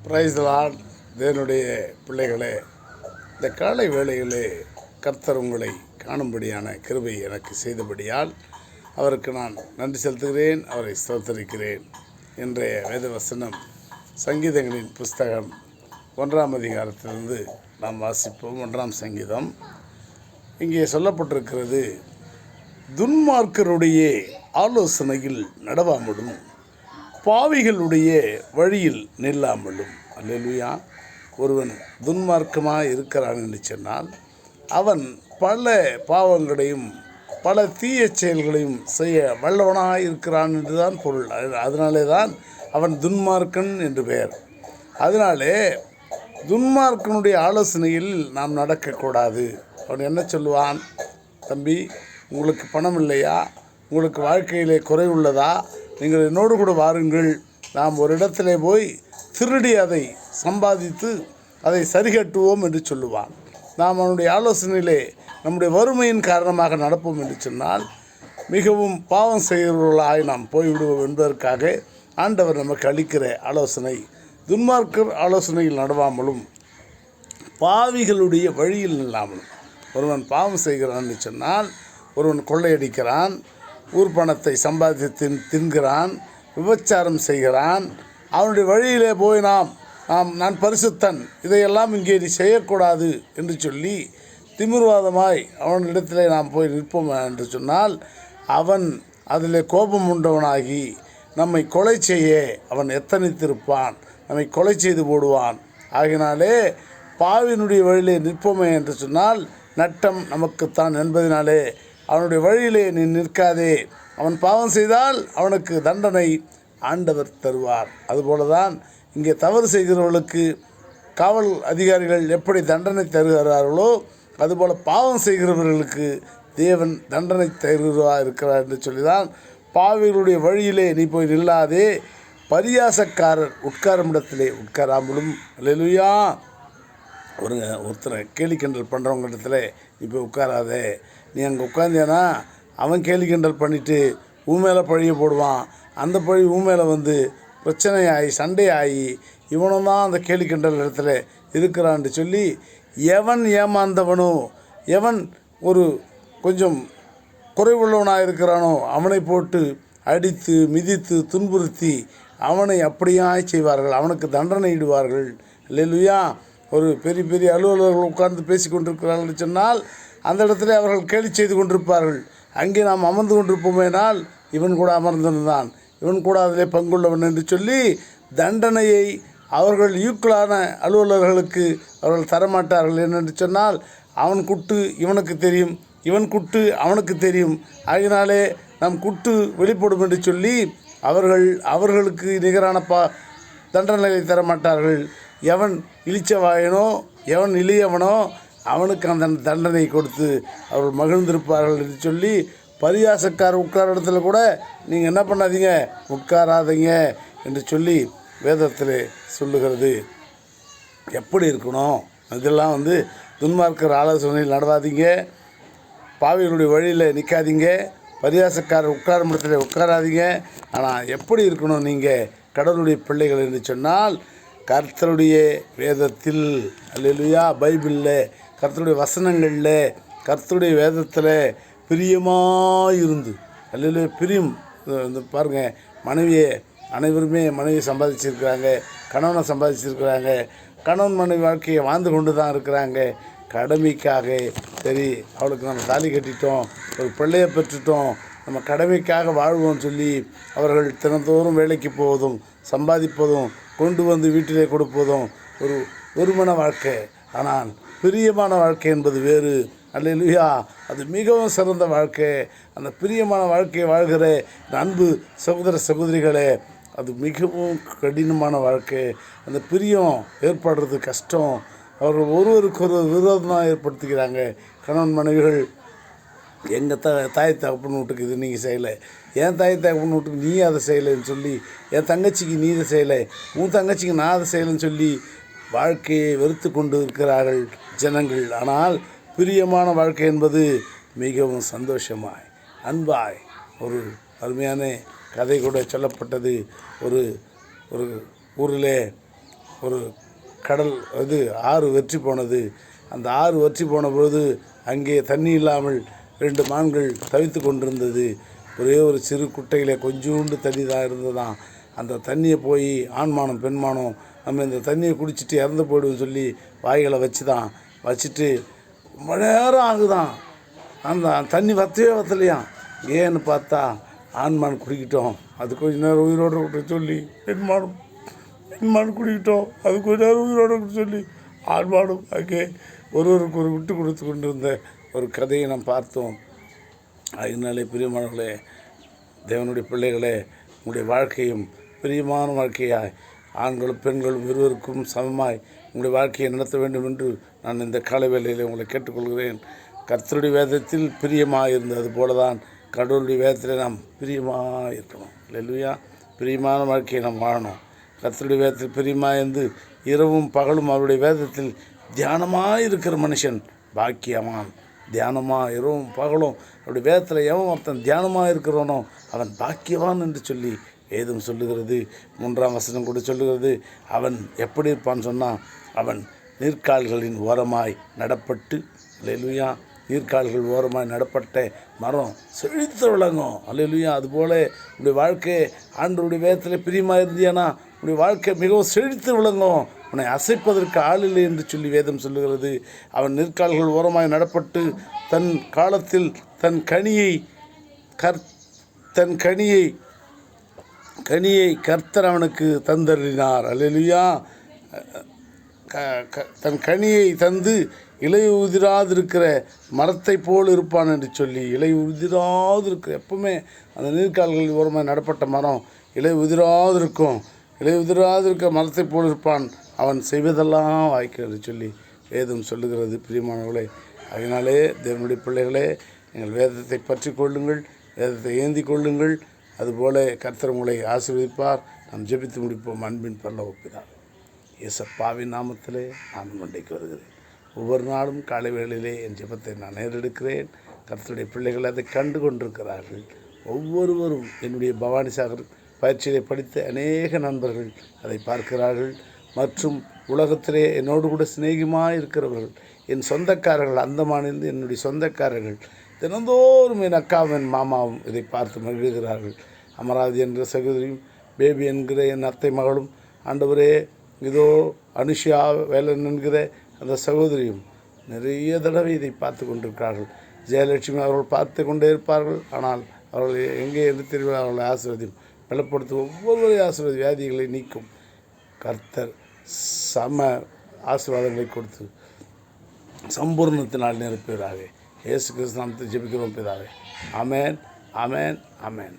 Praise the Lord. தேவனுடைய பிள்ளைகளே, இந்த காலை வேளையிலே கர்த்தர் உங்களை காணும்படியான கிருபை எனக்கு செய்தபடியால் அவருக்கு நான் நன்றி செலுத்துகிறேன், அவரை ஸ்தோத்தரிக்கிறேன். இன்றைய வேத வசனம் சங்கீதங்களின் புஸ்தகம் 1ஆம் அதிகாரத்திலிருந்து நாம் வாசிப்போம். 1ஆம் சங்கீதம். இங்கே சொல்லப்பட்டிருக்கிறது, துன்மார்க்கருடைய ஆலோசனையில் நடவாமலும் பாவிகளுடைய வழியில் நில்லாமலும். அல்லேலூயா. ஒருவன் துன்மார்க்கமாக இருக்கிறான் என்று சொன்னால் அவன் பல பாவங்களையும் பல தீய செயல்களையும் செய்ய வல்லவனாக இருக்கிறான் என்றுதான் பொருள். அதனாலே தான் அவன் துன்மார்க்கன் என்று பெயர். அதனாலே துன்மார்க்கனுடைய ஆலோசனையில் நாம் நடக்கக்கூடாது. அவன் என்ன சொல்லுவான்? தம்பி, உங்களுக்கு பணம் இல்லையா? உங்களுக்கு வாழ்க்கையிலே குறை உள்ளதா? நீங்கள் என்னோடு கூட வாருங்கள், நாம் ஒரு இடத்திலே போய் திருடி அதை சம்பாதித்து அதை சரிகட்டுவோம் என்று சொல்லுவான். நாம் அவனுடைய ஆலோசனையிலே நம்முடைய வறுமையின் காரணமாக நடப்போம் என்று சொன்னால் மிகவும் பாவம் செய்கிறவர்களாய் நாம் போய்விடுவோம் என்பதற்காக ஆண்டவர் நமக்கு அளிக்கிற ஆலோசனை, துன்மார்க்கர் ஆலோசனையில் நடவாமலும் பாவிகளுடைய வழியில் நில்லாமலும். ஒருவன் பாவம் செய்கிறான் என்று சொன்னால், ஒருவன் கொள்ளையடிக்கிறான், ஊர் பணத்தை சம்பாதித்து தின்கிறான், விபச்சாரம் செய்கிறான், அவனுடைய வழியிலே போய் நான் பரிசுத்தன், இதையெல்லாம் இங்கே நீ செய்யக்கூடாது என்று சொல்லி திமிர்வாதமாய் அவனிடத்திலே நாம் போய் நிற்போம் என்று சொன்னால் அவன் அதில் கோபம் உண்டவனாகி நம்மை கொலை செய்ய அவன் எத்தனித்திருப்பான், நம்மை கொலை செய்து போடுவான். ஆகினாலே பாவினுடைய வழியிலே நிற்போமே என்று சொன்னால் நட்டம் நமக்குத்தான் என்பதனாலே அவனுடைய வழியிலே நீ நிற்காதே. அவன் பாவம் செய்தால் அவனுக்கு தண்டனை ஆண்டவர் தருவார். அதுபோல தான் இங்கே தவறு செய்கிறவர்களுக்கு காவல் அதிகாரிகள் எப்படி தண்டனை தருகிறார்களோ அதுபோல் பாவம் செய்கிறவர்களுக்கு தேவன் தண்டனை தருகிறவராக இருக்கிறார் என்று சொல்லிதான், பாவிகளுடைய வழியிலே நீ போய் நில்லாதே, பரியாசக்காரர் உட்காரும் இடத்திலே உட்காராமலும். அல்லேலூயா. ஒருத்தரை கேலி கிண்டல் பண்ணுறவங்க இடத்துல நீ போய் உட்காராதே. நீ அங்கே உட்காந்தேன்னா அவன் கேலி கிண்டல் பண்ணிவிட்டு உன் மேலே பழிய போடுவான். அந்த பழி உன் மேலே வந்து பிரச்சனையாகி சண்டையாகி இவனும் தான் அந்த கேலி கிண்டல் இடத்துல இருக்கிறான்னு சொல்லி எவன் ஏமாந்தவனோ, எவன் ஒரு கொஞ்சம் குறைவுள்ளவனாக இருக்கிறானோ அவனை போட்டு அடித்து மிதித்து துன்புறுத்தி அவனை அப்படியாய் செய்வார்கள், அவனுக்கு தண்டனை இடுவார்கள். அல்லேலூயா. ஒரு பெரிய பெரிய அலுவலர்கள் உட்கார்ந்து பேசி கொண்டிருக்கிறார்கள் சொன்னால் அந்த இடத்துல அவர்கள் கேலி செய்து கொண்டிருப்பார்கள். அங்கே நாம் அமர்ந்து கொண்டிருப்போமேனால் இவன் கூட அமர்ந்திருந்தான், இவன் கூட அதிலே பங்குள்ளவன் என்று சொல்லி தண்டனையை அவர்கள் ஈக்குவலான அலுவலர்களுக்கு அவர்கள் தரமாட்டார்கள். என்னென்று சொன்னால் அவன் குட்டு இவனுக்கு தெரியும், இவன் குட்டு அவனுக்கு தெரியும். ஆகினாலே நம் குட்டு வெளிப்படும் என்று சொல்லி அவர்களுக்கு நிகரான தண்டனையை தரமாட்டார்கள். எவன் இளிச்சவாயனோ எவன் இளியவனோ அவனுக்கு அந்த தண்டனை கொடுத்து அவர்கள் மகிழ்ந்திருப்பார்கள் என்று சொல்லி, பரியாசக்கார உட்கார இடத்துல கூட நீங்கள் என்ன பண்ணாதீங்க, உட்காராதீங்க என்று சொல்லி வேதத்தில் சொல்லுகிறது. எப்படி இருக்கணும்? இதெல்லாம் துன்மார்க்கர் ஆலோசனையில் நடவாதீங்க, பாவிகளுடைய வழியில் நிற்காதீங்க, பரியாசக்காரர் உட்காரும் இடத்துல உட்காராதீங்க. ஆனால் எப்படி இருக்கணும் நீங்கள் கடவுளுடைய பிள்ளைகள் என்று சொன்னால், கர்த்தருடைய வேதத்தில், அல்லேலூயா, பைபிளில், கர்த்தருடைய வசனங்களில், கர்த்தருடைய வேதத்தில் பிரியமாயிருந்து, அல்லேலூயா, பிரியம். பாருங்கள், அனைவருமே மனைவியை சம்பாதிச்சிருக்கிறாங்க, கணவனை சம்பாதிச்சிருக்கிறாங்க, கணவன் மனைவி வாழ்க்கையை வாழ்ந்து கொண்டு தான் இருக்கிறாங்க. கடமைக்காக சரி, அவளுக்கு நம்ம தாலி கட்டிட்டோம், ஒரு பிள்ளையை பெற்றுட்டோம், நம்ம கடமைக்காக வாழ்வோம்னு சொல்லி அவர்கள் தினந்தோறும் வேலைக்கு போவதும் சம்பாதிப்பதும் கொண்டு வந்து வீட்டிலே கொடுப்பதும் ஒரு ஒருமன வாழ்க்கை. ஆனால் பிரியமான வாழ்க்கை என்பது வேறு. அல்லேலூயா. அது மிகவும் சிறந்த வாழ்க்கை. அந்த பிரியமான வாழ்க்கையை வாழ்கிற அன்பு சகோதர சகோதரிகளே, அது மிகவும் கடினமான வாழ்க்கை. அந்த பிரியம் ஏற்படுறது கஷ்டம். அவர்கள் ஒருவருக்கு ஒரு விரோதமாக ஏற்படுத்திக்கிறாங்க. கணவன் மனைவிகள், எங்கள் தாய் தகப்பன் வீட்டுக்கு இது நீங்கள் செய்யலை, என் தாய் தகப்பன் வீட்டுக்கு நீ அதை செய்யலைன்னு சொல்லி, என் தங்கச்சிக்கு நீ இதை செய்யலை, உன் தங்கச்சிக்கு நான் அதை செய்யலைன்னு சொல்லி வாழ்க்கையை வெறுத்து கொண்டு இருக்கிறார்கள் ஜனங்கள். ஆனால் பிரியமான வாழ்க்கை என்பது மிகவும் சந்தோஷமாய் அன்பாய் ஒரு அருமையான கதை கூட சொல்லப்பட்டது. ஒரு ஊரில் ஒரு கடல் ஆறு வற்றி போனது. அந்த ஆறு வற்றி போன பொழுது அங்கே தண்ணி இல்லாமல் 2 மான்கள் தவித்து கொண்டிருந்தது. ஒரே ஒரு சிறு குட்டையில் கொஞ்சோண்டு தண்ணி தான் இருந்ததான். அந்த தண்ணியை போய் ஆண்மானம் பெண்மானம் நம்ம இந்த தண்ணியை குடிச்சிட்டு இறந்து போய்டுவோம் சொல்லி வாய்களை வச்சுட்டு ரொம்ப நேரம் ஆகுதான். அந்த தண்ணி வற்றலையாம். ஏன்னு பார்த்தா ஆண்மான் குடிக்கிட்டோம், அது கொஞ்ச நேரம் உயிரோடு விட்டு சொல்லி பெண்மான் குடிக்கிட்டோம், அது கொஞ்ச நேரம் உயிரோடு விட்டு சொல்லி ஆண்மானும் அங்கே ஒருவருக்கு ஒரு விட்டு கொடுத்து கொண்டிருந்த ஒரு கதையை நாம் பார்த்தோம். அதனாலே பிரியமானவர்களே, தேவனுடைய பிள்ளைகளே, உங்களுடைய வாழ்க்கையும் பிரியமான வாழ்க்கையாய் ஆண்களும் பெண்களும் இருவருக்கும் சமமாய் உங்களுடைய வாழ்க்கையை நடத்த வேண்டும் என்று நான் இந்த காலை வேளையில் உங்களை கேட்டுக்கொள்கிறேன். கர்த்தருடைய வேதத்தில் பிரியமாக இருந்தது போல தான் கடவுளுடைய வேதத்தில் நாம் பிரியமாக இருக்கணும். அல்லேலூயா. பிரியமான வாழ்க்கையை நாம் வாழணும். கர்த்தருடைய வேதத்தில் பிரியமாக இருந்து இரவும் பகலும் அவருடைய வேதத்தில் தியானமாக இருக்கிற மனுஷன் பாக்கியவான். தியானமாக இரவும் பகலும் அவருடைய வேதத்தில் எவன் ஒருத்தன் தியானமாக இருக்கிறவனோ அவன் பாக்கியவான் என்று சொல்லி வேதம் சொல்லுகிறது. 3ஆம் வசனம் கூட சொல்லுகிறது. அவன் எப்படி இருப்பான்னு சொன்னால், அவன் நீர்க்கால்களின் ஓரமாய் நடப்பட்டு, அல்லேலூயா, நீர்க்கால்கள் ஓரமாய் நடப்பட்ட மரம் செழித்து விளங்கும். அல்லேலூயா. அதுபோல் உடைய வாழ்க்கை ஆண்டவருடைய வேதத்தில் பிரியமாக இருந்தியானா உடைய வாழ்க்கை மிகவும் செழித்து விளங்கும். உன்னை அசைப்பதற்கு ஆள் இல்லை என்று சொல்லி வேதம் சொல்லுகிறது. அவன் நீர்க்கால்கள் ஓரமாய் நடப்பட்டு தன் காலத்தில் தன் கனியை கர்த்தர் அவனுக்கு தந்தறினார். அல்லேலூயா. தன் கனியை தந்து இலை உதிராதிருக்கிற மரத்தை போல் இருப்பான் என்று சொல்லி, இலை உதிராதிருக்கிற எப்பவுமே அந்த நீர்க்கால்களில் ஓரமாக நடப்பட்ட மரம் இலை உதிராதிருக்கும். இலை உதிராதிருக்கிற மரத்தை போல் இருப்பான், அவன் செய்வதெல்லாம் வாய்க்கும் என்று சொல்லி வேதம் சொல்லுகிறது. பிரியமானவர்களே, அதனாலே தேவனுடைய பிள்ளைகளே, நீங்கள் வேதத்தை பற்றி கொள்ளுங்கள், வேதத்தை ஏந்தி கொள்ளுங்கள். அதுபோல கர்த்தர் உங்களை ஆசீர்வதிப்பார். நாம் ஜெபித்து முடிப்போம். அன்பின் பரலோக பிதாவே, இயேசுவின் நாமத்திலே நான் மண்டைக்கு வருகிறேன். ஒவ்வொரு நாளும் காலை வேளையிலே என் ஜெபத்தை நான் நேரெடுக்கிறேன். கர்த்தருடைய பிள்ளைகள் அதை கண்டு கொண்டிருக்கிறார்கள். ஒவ்வொருவரும் என்னுடைய பவானி சாகர் பயிற்சியை படித்த அநேக நண்பர்கள் அதை பார்க்கிறார்கள். மற்றும் உலகத்திலே என்னோடு கூட சிநேகமாக இருக்கிறவர்கள், என் சொந்தக்காரர்கள், அந்தமானிலிருந்து என்னுடைய சொந்தக்காரர்கள் தினந்தோறும் என் அக்காவும் என் மாமாவும் இதை பார்த்து மகிழ்கிறார்கள். அமராவதி என்கிற சகோதரியும், பேபி என்கிற என் அத்தை மகளும், ஆண்டவரே இதோ அனுஷியா வேலன் என்கிற அந்த சகோதரியும் நிறைய தடவை இதை பார்த்து கொண்டிருக்கிறார்கள். ஜெயலட்சுமி அவர்கள் பார்த்து கொண்டே இருப்பார்கள். ஆனால் அவர்கள் எங்கே என்று தெரியும். அவர்களை ஆசீர்வதியும், பலப்படுத்தும், ஒவ்வொருவரையும் ஆசீர்வதி, வியாதிகளை நீக்கும் கர்த்தர் சம ஆசீர்வாதங்களை கொடுத்து சம்பூர்ணத்தினால் நிரப்புகிறார்கள். இயேசு கிறிஸ்து நாமத்தில் ஜெபிக்கிறோம் பிதாவே. ஆமென், ஆமென், ஆமென்.